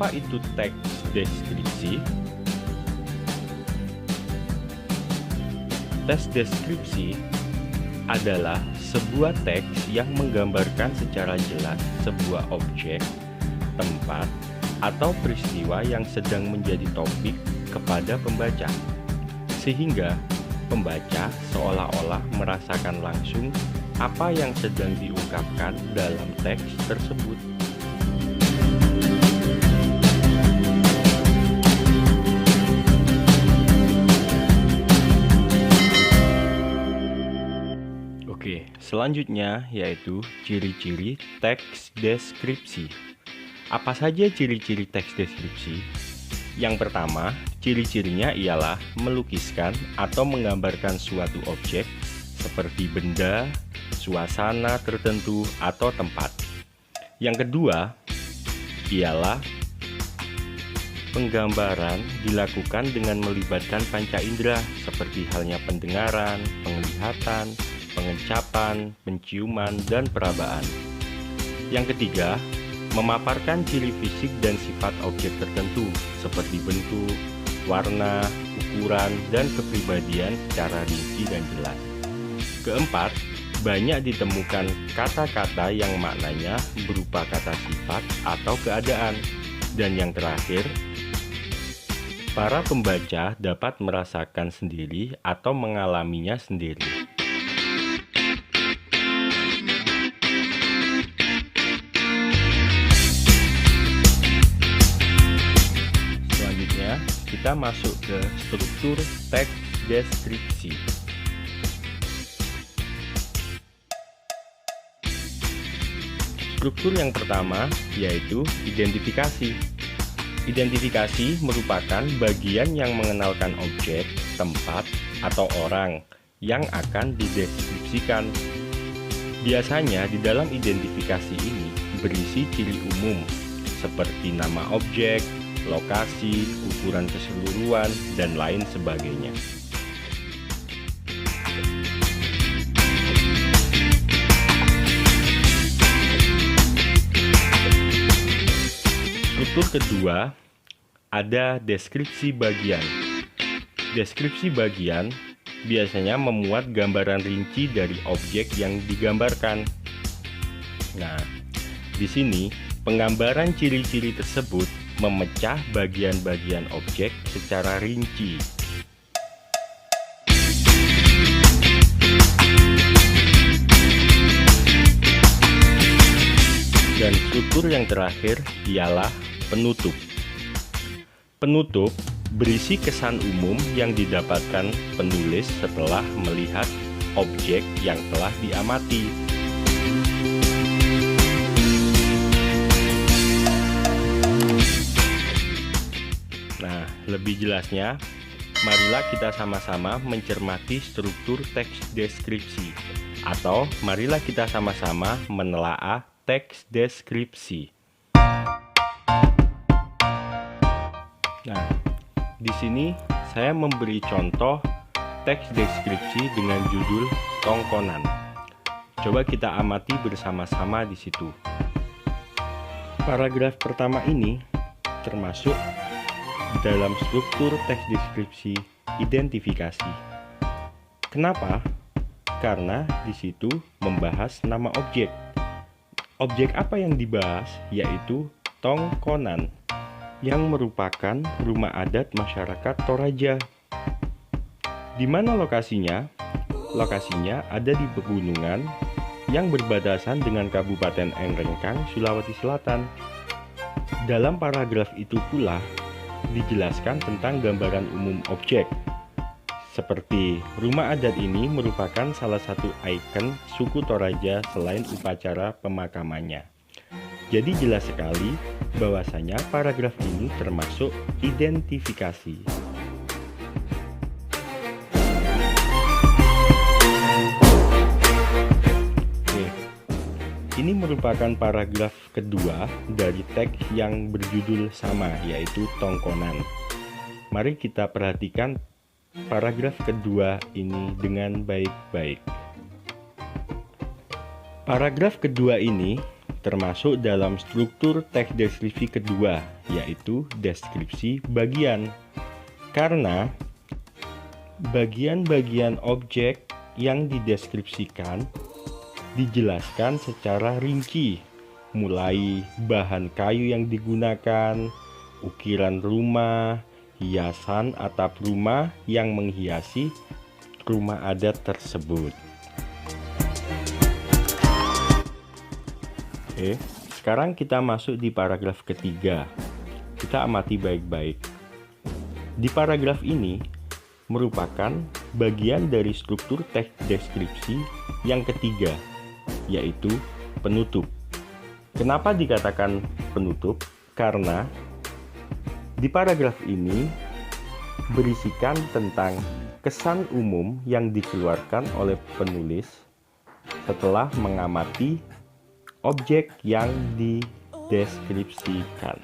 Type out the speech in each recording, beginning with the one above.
Apa itu teks deskripsi? Teks deskripsi adalah sebuah teks yang menggambarkan secara jelas sebuah objek, tempat, atau peristiwa yang sedang menjadi topik kepada pembaca, sehingga pembaca seolah-olah merasakan langsung apa yang sedang diungkapkan dalam teks tersebut. Oke, selanjutnya yaitu ciri-ciri teks deskripsi. Apa saja ciri-ciri teks deskripsi? Yang pertama, ciri-cirinya ialah melukiskan atau menggambarkan suatu objek seperti benda, suasana tertentu, atau tempat. Yang kedua, ialah penggambaran dilakukan dengan melibatkan panca indera seperti halnya pendengaran, penglihatan, pengecapan, penciuman, dan perabaan. Yang ketiga, memaparkan ciri fisik dan sifat objek tertentu seperti bentuk, warna, ukuran, dan kepribadian secara rinci dan jelas. Keempat, banyak ditemukan kata-kata yang maknanya berupa kata sifat atau keadaan. Dan yang terakhir, para pembaca dapat merasakan sendiri atau mengalaminya sendiri. Kita masuk ke struktur teks deskripsi. Struktur yang pertama yaitu identifikasi. Identifikasi merupakan bagian yang mengenalkan objek, tempat, atau orang yang akan dideskripsikan. Biasanya di dalam identifikasi ini berisi ciri umum seperti nama objek, lokasi, ukuran keseluruhan, dan lain sebagainya. Struktur kedua, ada deskripsi bagian. Deskripsi bagian biasanya memuat gambaran rinci dari objek yang digambarkan. Nah, di sini penggambaran ciri-ciri tersebut memecah bagian-bagian objek secara rinci. Dan struktur yang terakhir ialah penutup. Penutup berisi kesan umum yang didapatkan penulis setelah melihat objek yang telah diamati. Nah, lebih jelasnya, marilah kita sama-sama mencermati struktur teks deskripsi, atau marilah kita sama-sama menelaah teks deskripsi. Nah, di sini saya memberi contoh teks deskripsi dengan judul tongkonan. Coba kita amati bersama-sama di situ. Paragraf pertama ini termasuk dalam struktur teks deskripsi identifikasi. Kenapa? Karena di situ membahas nama objek. Objek apa yang dibahas? Yaitu tongkonan, yang merupakan rumah adat masyarakat Toraja. Di mana lokasinya? Lokasinya ada di pegunungan yang berbatasan dengan Kabupaten Enrengkang, Sulawesi Selatan. Dalam paragraf itu pula dijelaskan tentang gambaran umum objek. Seperti rumah adat ini merupakan salah satu ikon suku Toraja selain upacara pemakamannya. Jadi jelas sekali bahwasanya paragraf ini termasuk identifikasi. Ini merupakan paragraf kedua dari teks yang berjudul sama, yaitu tongkonan. Mari kita perhatikan paragraf kedua ini dengan baik-baik. Paragraf kedua ini termasuk dalam struktur teks deskripsi kedua, yaitu deskripsi bagian. Karena bagian-bagian objek yang dideskripsikan dijelaskan secara rinci, mulai bahan kayu yang digunakan, ukiran rumah, hiasan atap rumah yang menghiasi rumah adat tersebut. Oke, sekarang kita masuk di paragraf ketiga. Kita amati baik-baik. Di paragraf ini merupakan bagian dari struktur teks deskripsi yang ketiga, yaitu penutup. Kenapa dikatakan penutup? Karena di paragraf ini berisikan tentang kesan umum yang dikeluarkan oleh penulis setelah mengamati objek yang dideskripsikan.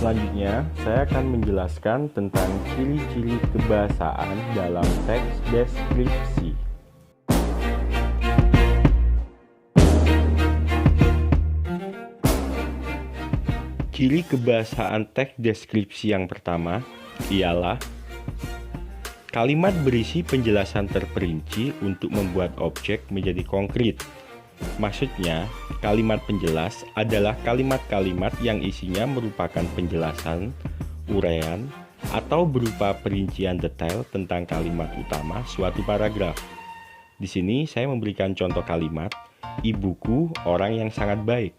Selanjutnya, saya akan menjelaskan tentang ciri-ciri kebahasaan dalam teks deskripsi. Ciri kebahasaan teks deskripsi yang pertama ialah kalimat berisi penjelasan terperinci untuk membuat objek menjadi konkret. Maksudnya, kalimat penjelas adalah kalimat-kalimat yang isinya merupakan penjelasan, uraian, atau berupa perincian detail tentang kalimat utama suatu paragraf. Di sini saya memberikan contoh kalimat, ibuku orang yang sangat baik.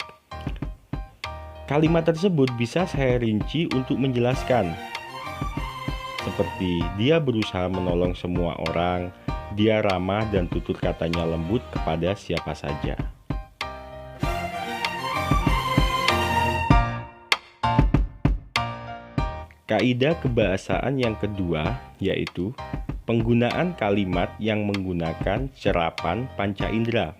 Kalimat tersebut bisa saya rinci untuk menjelaskan, seperti dia berusaha menolong semua orang, dia ramah dan tutur katanya lembut kepada siapa saja. Kaidah kebahasaan yang kedua yaitu penggunaan kalimat yang menggunakan serapan panca indera.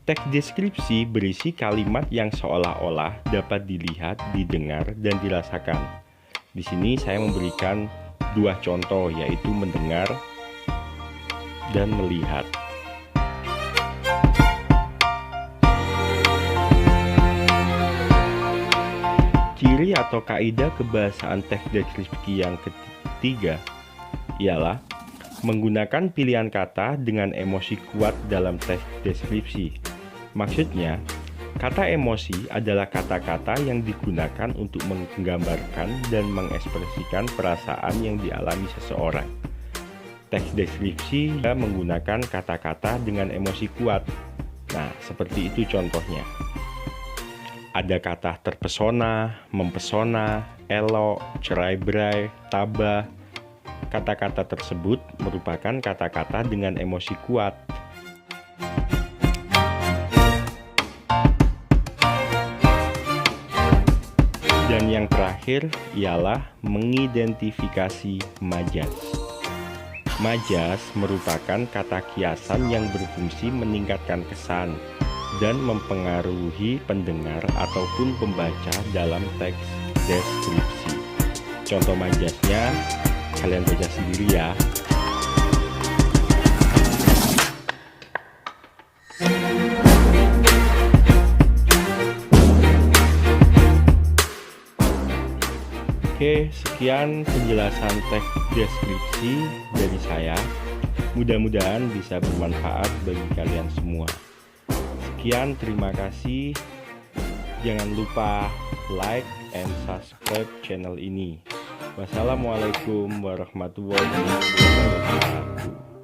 Teks deskripsi berisi kalimat yang seolah-olah dapat dilihat, didengar, dan dirasakan. Di sini saya memberikan dua contoh, yaitu mendengar dan melihat. Ciri atau kaidah kebahasaan teks deskripsi yang ketiga ialah menggunakan pilihan kata dengan emosi kuat dalam teks deskripsi. Maksudnya, kata emosi adalah kata-kata yang digunakan untuk menggambarkan dan mengekspresikan perasaan yang dialami seseorang. Teks deskripsi menggunakan kata-kata dengan emosi kuat. Nah, seperti itu contohnya. Ada kata terpesona, mempesona, elok, cerai-berai, tabah. Kata-kata tersebut merupakan kata-kata dengan emosi kuat. Dan yang terakhir ialah mengidentifikasi majas. Majas merupakan kata kiasan yang berfungsi meningkatkan kesan dan mempengaruhi pendengar ataupun pembaca dalam teks deskripsi. Contoh majasnya kalian baca sendiri ya. Oke, sekian penjelasan teks deskripsi dari saya. Mudah-mudahan bisa bermanfaat bagi kalian semua. Sekian, terima kasih. Jangan lupa like and subscribe channel ini. Wassalamualaikum warahmatullahi wabarakatuh.